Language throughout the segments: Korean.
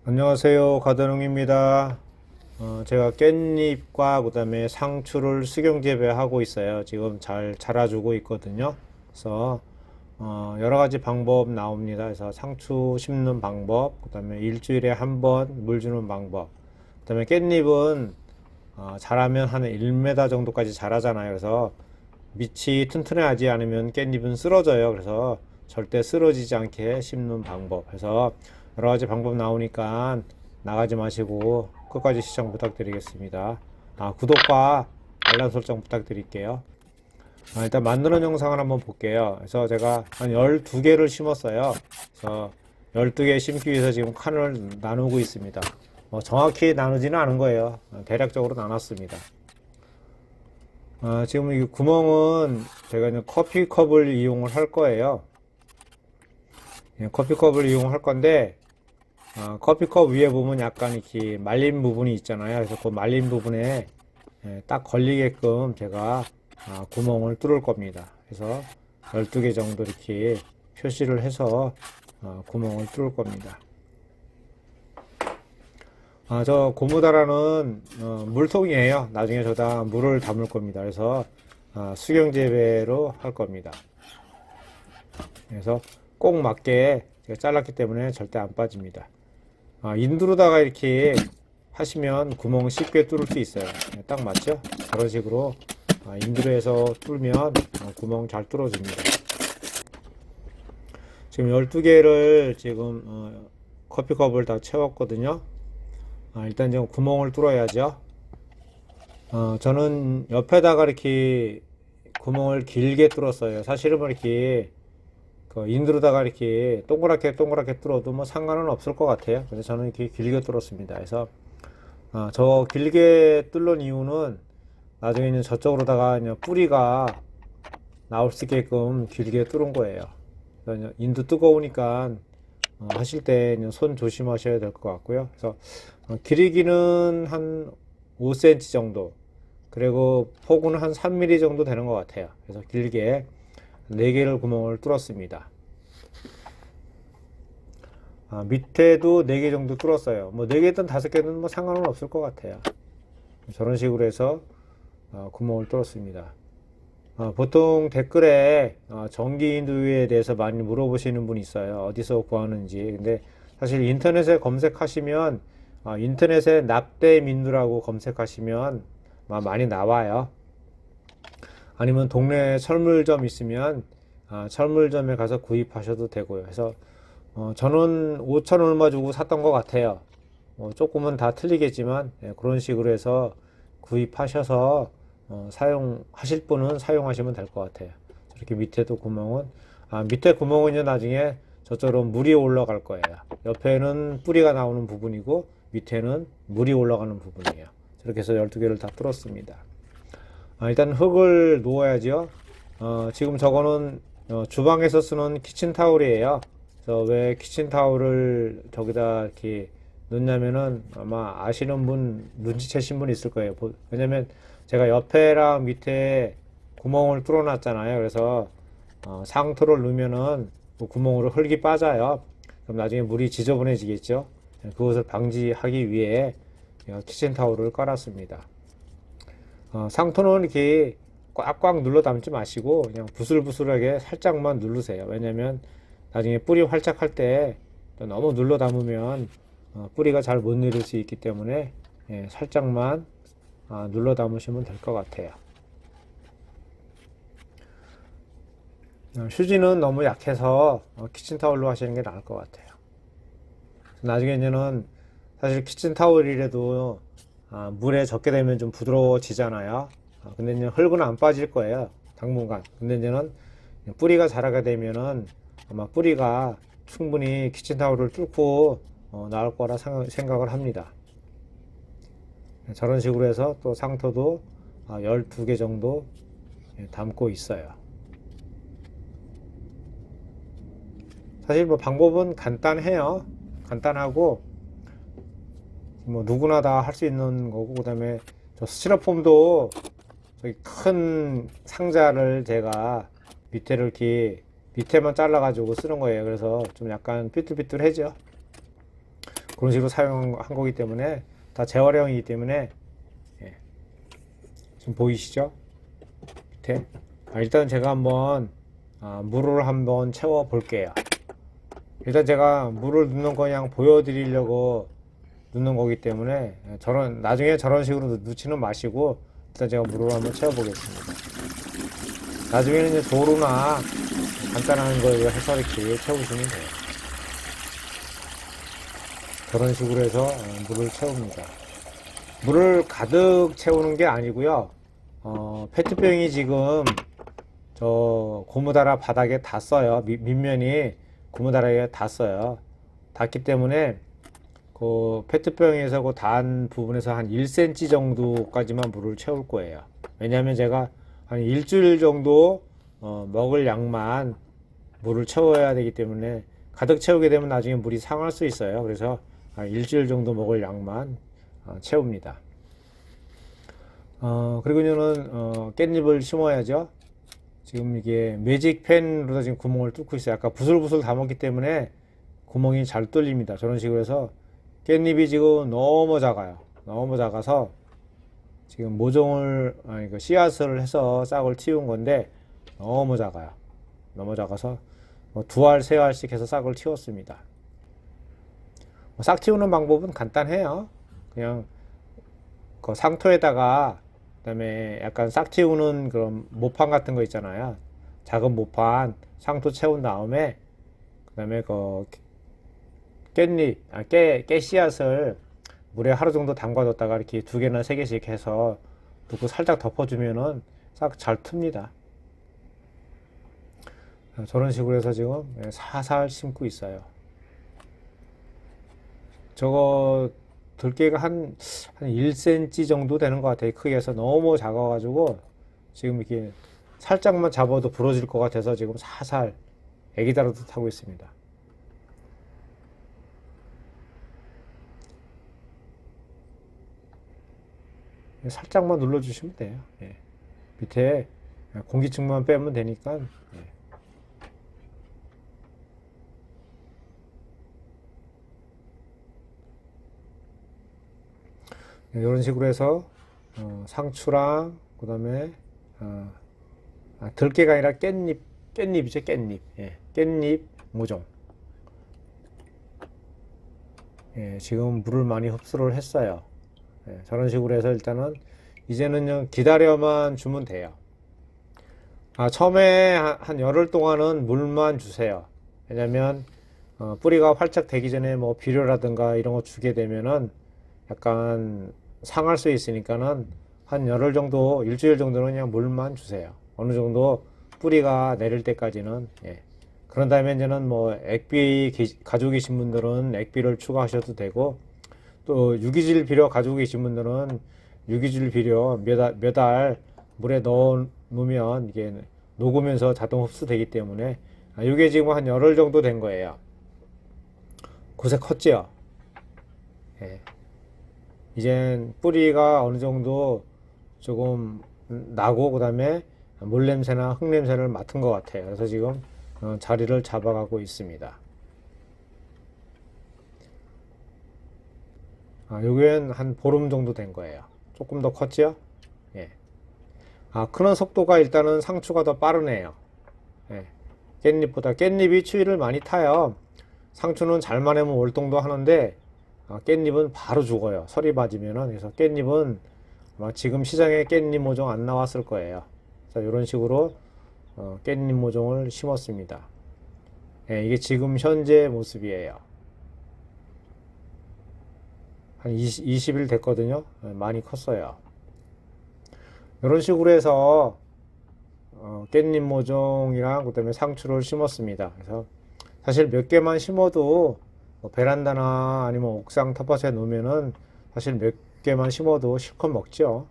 안녕하세요. 가드농입니다. 제가 깻잎과 그 다음에 상추를 수경 재배하고 있어요. 지금 잘 자라주고 있거든요. 그래서 여러 가지 방법 나옵니다. 그래서 상추 심는 방법, 그 다음에 일주일에 한 번 물 주는 방법, 그 다음에 깻잎은 자라면 한 1m 정도까지 자라잖아요. 그래서 밑이 튼튼하지 않으면 깻잎은 쓰러져요. 그래서 절대 쓰러지지 않게 심는 방법 해서 여러 가지 방법 나오니까 나가지 마시고 끝까지 시청 부탁드리겠습니다. 구독과 알람 설정 부탁드릴게요. 일단 만드는 영상을 한번 볼게요. 그래서 제가 한 12개를 심었어요. 그래서 12개 심기 위해서 지금 칸을 나누고 있습니다. 정확히 나누지는 않은 거예요. 대략적으로 나눴습니다. 지금 이 구멍은 제가 이제 커피컵을 이용을 할 거예요. 예, 커피컵을 이용할 건데, 커피컵 위에 보면 약간 이렇게 말린 부분이 있잖아요. 그래서 그 말린 부분에 딱 걸리게끔 제가 구멍을 뚫을 겁니다. 그래서 12개 정도 이렇게 표시를 해서 구멍을 뚫을 겁니다. 저 고무다라는 물통이에요. 나중에 저다 물을 담을 겁니다. 그래서 수경 재배로 할 겁니다. 그래서 꼭 맞게 제가 잘랐기 때문에 절대 안 빠집니다. 인두로다가 이렇게 하시면 구멍 쉽게 뚫을 수 있어요. 딱 맞죠? 저런 식으로 인두로에서 뚫으면 구멍 잘 뚫어집니다. 지금 12개를 지금 커피컵을 다 채웠거든요. 일단 지금 구멍을 뚫어야죠. 저는 옆에다가 이렇게 구멍을 길게 뚫었어요. 사실은 뭐 이렇게 인두로다가 이렇게 동그랗게 뚫어도 뭐 상관은 없을 것 같아요. 근데 저는 이렇게 길게 뚫었습니다. 그래서 저 길게 뚫는 이유는 나중에는 저쪽으로다가 그냥 뿌리가 나올 수 있게끔 길게 뚫은 거예요. 인두 뜨거우니까 하실 때 손 조심하셔야 될 것 같고요. 그래서 길이기는 한 5cm 정도, 그리고 폭은 한 3mm 정도 되는 것 같아요. 그래서 길게 4개를 구멍을 뚫었습니다. 밑에도 4개 정도 뚫었어요. 뭐 4개든 5개든 뭐 상관은 없을 것 같아요. 저런 식으로 해서 구멍을 뚫었습니다. 보통 댓글에 전기인두에 대해서 많이 물어보시는 분이 있어요. 어디서 구하는지. 근데 사실 인터넷에 검색하시면 인터넷에 납땜인두라고 검색하시면 많이 나와요. 아니면 동네 철물점 있으면 철물점에 가서 구입하셔도 되고요. 그래서 저는 5천 얼마 주고 샀던 것 같아요. 조금은 다 틀리겠지만 그런 식으로 해서 구입하셔서 사용하실 분은 사용하시면 될 것 같아요. 이렇게 밑에도 구멍은 밑에 구멍은요 나중에 저쪽으로 물이 올라갈 거예요. 옆에는 뿌리가 나오는 부분이고 밑에는 물이 올라가는 부분이에요. 이렇게 해서 12개를 다 뚫었습니다. 일단 흙을 놓아야죠. 지금 저거는 주방에서 쓰는 키친타올이에요. 그래서 왜 키친타올을 저기다 이렇게 넣냐면은 아마 아시는 분, 눈치채신 분 있을 거예요. 왜냐면 제가 옆에랑 밑에 구멍을 뚫어 놨잖아요. 그래서 상토를 넣으면은 그 구멍으로 흙이 빠져요. 그럼 나중에 물이 지저분해지겠죠. 그것을 방지하기 위해 키친타올을 깔았습니다. 상토는 이렇게 꽉꽉 눌러 담지 마시고 그냥 부슬부슬하게 살짝만 누르세요. 왜냐면 나중에 뿌리 활착할 때 너무 눌러 담으면 뿌리가 잘 못 내릴 수 있기 때문에 살짝만 눌러 담으시면 될 것 같아요. 휴지는 너무 약해서 키친타올로 하시는 게 나을 것 같아요. 나중에는 사실 키친타올이라도 물에 젖게 되면 좀 부드러워지잖아요. 근데 이제 흙은 안 빠질 거예요. 당분간. 근데 이제는 뿌리가 자라게 되면은 아마 뿌리가 충분히 키친타올을 뚫고 나올 거라 생각을 합니다. 저런 식으로 해서 또 상토도 12개 정도 담고 있어요. 사실 뭐 방법은 간단해요. 간단하고 뭐 누구나 다 할 수 있는 거고, 그 다음에 저 스티로폼도 저기 큰 상자를 제가 밑에를 이렇게 밑에만 잘라 가지고 쓰는 거예요. 그래서 좀 약간 삐뚤삐뚤해져. 그런 식으로 사용한 거기 때문에 다 재활용이기 때문에 예. 지금 보이시죠? 밑에 일단 제가 한번 물을 한번 채워 볼게요. 일단 제가 물을 넣는 거 그냥 보여드리려고 넣는 거기 때문에 나중에 저런 식으로 넣지는 마시고 일단 제가 물을 한번 채워 보겠습니다. 나중에는 이제 도루나 간단한 거 해서 이렇게 채우시면 돼요. 저런 식으로 해서 물을 채웁니다. 물을 가득 채우는 게 아니고요. 페트병이 지금 저 고무다라 바닥에 닿았어요. 밑면이 고무다라에 닿았어요. 닿기 때문에 그 페트병에서 그 닿은 부분에서 한 1cm 정도까지만 물을 채울 거예요. 왜냐하면 제가 한 일주일 정도 먹을 양만 물을 채워야 되기 때문에 가득 채우게 되면 나중에 물이 상할 수 있어요. 그래서 한 일주일 정도 먹을 양만 채웁니다. 그리고 저는 깻잎을 심어야죠. 지금 이게 매직펜으로 지금 구멍을 뚫고 있어요. 아까 부슬부슬 담았기 때문에 구멍이 잘 뚫립니다. 저런 식으로 해서 깻잎이 지금 너무 작아요. 너무 작아서 지금 모종을 씨앗을 해서 싹을 틔운 건데 너무 작아요. 너무 작아서 두 알, 세 알씩 해서 싹을 틔웠습니다. 싹 틔우는 방법은 간단해요. 그냥 그 상토에다가 그다음에 약간 싹 틔우는 그런 모판 같은 거 있잖아요. 작은 모판 상토 채운 다음에 그다음에 그 깨 씨앗을 물에 하루 정도 담가뒀다가 이렇게 2개나 3개씩 해서 넣고 살짝 덮어주면은 싹 잘 틉니다. 저런 식으로 해서 지금 살살 심고 있어요. 저거 들깨가 한 1cm 정도 되는 것 같아요. 크게 해서 너무 작아가지고 지금 이렇게 살짝만 잡아도 부러질 것 같아서 지금 살살 애기 다루듯 하고 있습니다. 살짝만 눌러주시면 돼요. 예. 밑에 공기층만 빼면 되니까. 예. 이런 식으로 해서 상추랑 그 다음에 들깨가 아니라 깻잎이죠. 깻잎. 예. 깻잎 모종. 예. 지금 물을 많이 흡수를 했어요. 예. 저런 식으로 해서 일단은 이제는 기다려만 주면 돼요. 처음에 한 열흘 동안은 물만 주세요. 왜냐면 뿌리가 활짝 되기 전에 뭐 비료라든가 이런 거 주게 되면은 약간 상할 수 있으니까는 한 열흘 정도, 일주일 정도는 그냥 물만 주세요. 어느 정도 뿌리가 내릴 때까지는. 예. 그런 다음에 이제는 뭐 액비 가지고 계신 분들은 액비를 추가하셔도 되고, 또 유기질 비료 가지고 계신 분들은 유기질 비료 몇 알 물에 넣어 놓으면 이게 녹으면서 자동 흡수되기 때문에 이게 지금 한 열흘 정도 된 거예요. 곳에 컸지요. 예. 이젠 뿌리가 어느 정도 조금 나고 그 다음에 물 냄새나 흙 냄새를 맡은 것 같아요. 그래서 지금 자리를 잡아가고 있습니다. 여기엔 한 보름 정도 된 거예요. 조금 더 컸죠? 예. 크는 속도가 일단은 상추가 더 빠르네요. 예. 깻잎이 추위를 많이 타요. 상추는 잘 마내면 월동도 하는데 깻잎은 바로 죽어요. 설이 맞으면은. 그래서 깻잎은 아마 지금 시장에 깻잎 모종 안 나왔을 거예요. 그래서 이런 식으로 깻잎 모종을 심었습니다. 예, 이게 지금 현재 모습이에요. 한 20일 됐거든요. 예, 많이 컸어요. 이런 식으로 해서 깻잎 모종이랑 그다음에 상추를 심었습니다. 그래서 사실 몇 개만 심어도 베란다나 아니면 옥상 텃밭에 놓으면은 사실 몇 개만 심어도 실컷 먹죠.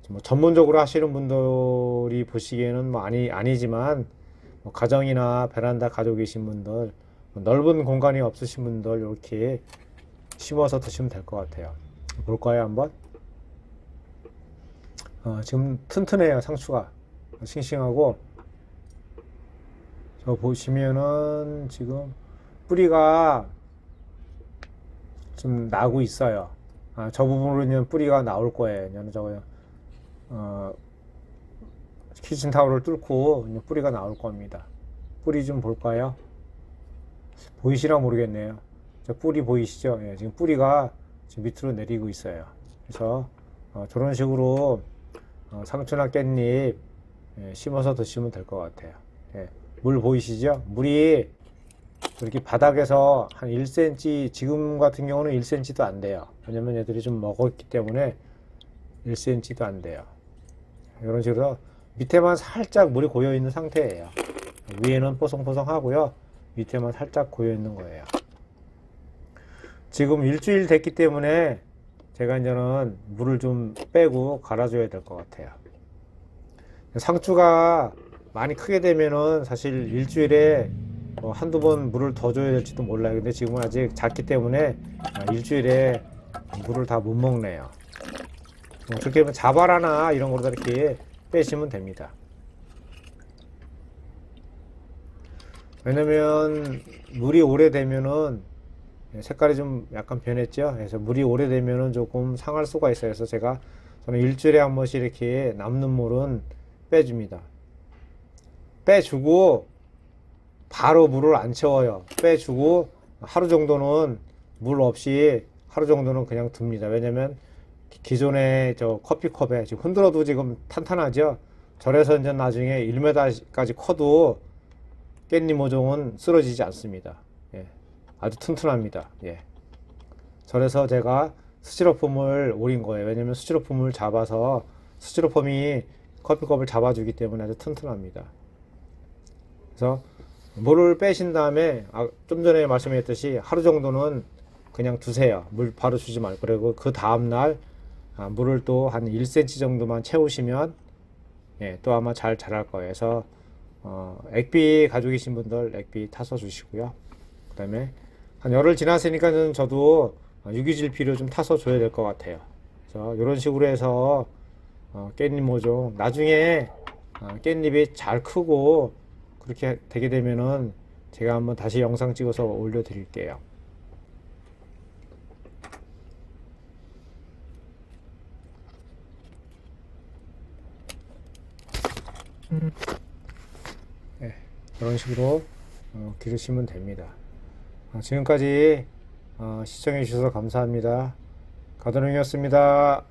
뭐 전문적으로 하시는 분들이 보시기에는 뭐 아니지만 뭐 가정이나 베란다 가지고 계신 분들, 넓은 공간이 없으신 분들 이렇게 심어서 드시면 될 것 같아요. 볼까요, 한번? 지금 튼튼해요, 상추가. 싱싱하고. 저 보시면은 지금 뿌리가 좀 나고 있어요. 저 부분으로는 뿌리가 나올 거예요. 저는 저거 키친타올을 뚫고 이제 뿌리가 나올 겁니다. 뿌리 좀 볼까요? 보이시나 모르겠네요. 저 뿌리 보이시죠? 예, 지금 뿌리가 지금 밑으로 내리고 있어요. 그래서 저런 식으로 상추나 깻잎 심어서 드시면 될 것 같아요. 예, 물 보이시죠? 물이 이렇게 바닥에서 한 1cm, 지금 같은 경우는 1cm도 안 돼요. 왜냐면 애들이 좀 먹었기 때문에 1cm도 안 돼요. 이런 식으로 밑에만 살짝 물이 고여 있는 상태예요. 위에는 뽀송뽀송하고요. 밑에만 살짝 고여 있는 거예요. 지금 일주일 됐기 때문에 제가 이제는 물을 좀 빼고 갈아줘야 될 것 같아요. 상추가 많이 크게 되면은 사실 일주일에 한두 번 물을 더 줘야 될지도 몰라요. 근데 지금은 아직 작기 때문에 일주일에 물을 다 못 먹네요. 그렇게 하면 자바라나 이런 거로 이렇게 빼시면 됩니다. 왜냐면 물이 오래되면은 색깔이 좀 약간 변했죠. 그래서 물이 오래되면은 조금 상할 수가 있어요. 그래서 저는 일주일에 한 번씩 이렇게 남는 물은 빼줍니다. 빼주고 바로 물을 안 채워요. 빼주고 하루 정도는 물 없이 하루 정도는 그냥 둡니다. 왜냐면 기존의 저 커피컵에 지금 흔들어도 지금 탄탄하죠. 저래서 이제 나중에 1m까지 커도 깻잎 모종은 쓰러지지 않습니다. 예, 아주 튼튼합니다. 예. 저래서 제가 스티로폼을 오린 거예요. 왜냐면 스티로폼을 잡아서 스티로폼이 커피컵을 잡아주기 때문에 아주 튼튼합니다. 그래서 물을 빼신 다음에 좀 전에 말씀드렸듯이 하루 정도는 그냥 두세요. 물 바로 주지 말고. 그리고 그 다음날 물을 또 한 1cm 정도만 채우시면 또 아마 잘 자랄 거예요. 그래서 액비 가지고 계신 분들 액비 타서 주시고요. 그 다음에 한 열흘 지났으니까는 저도 유기질피를 좀 타서 줘야 될 것 같아요. 그래서 이런 식으로 해서 깻잎 모종 나중에 깻잎이 잘 크고 그렇게 되게 되면은 제가 한번 다시 영상 찍어서 올려 드릴게요. 네, 이런 식으로 기르시면 됩니다. 지금까지 시청해 주셔서 감사합니다. 가드롱이었습니다.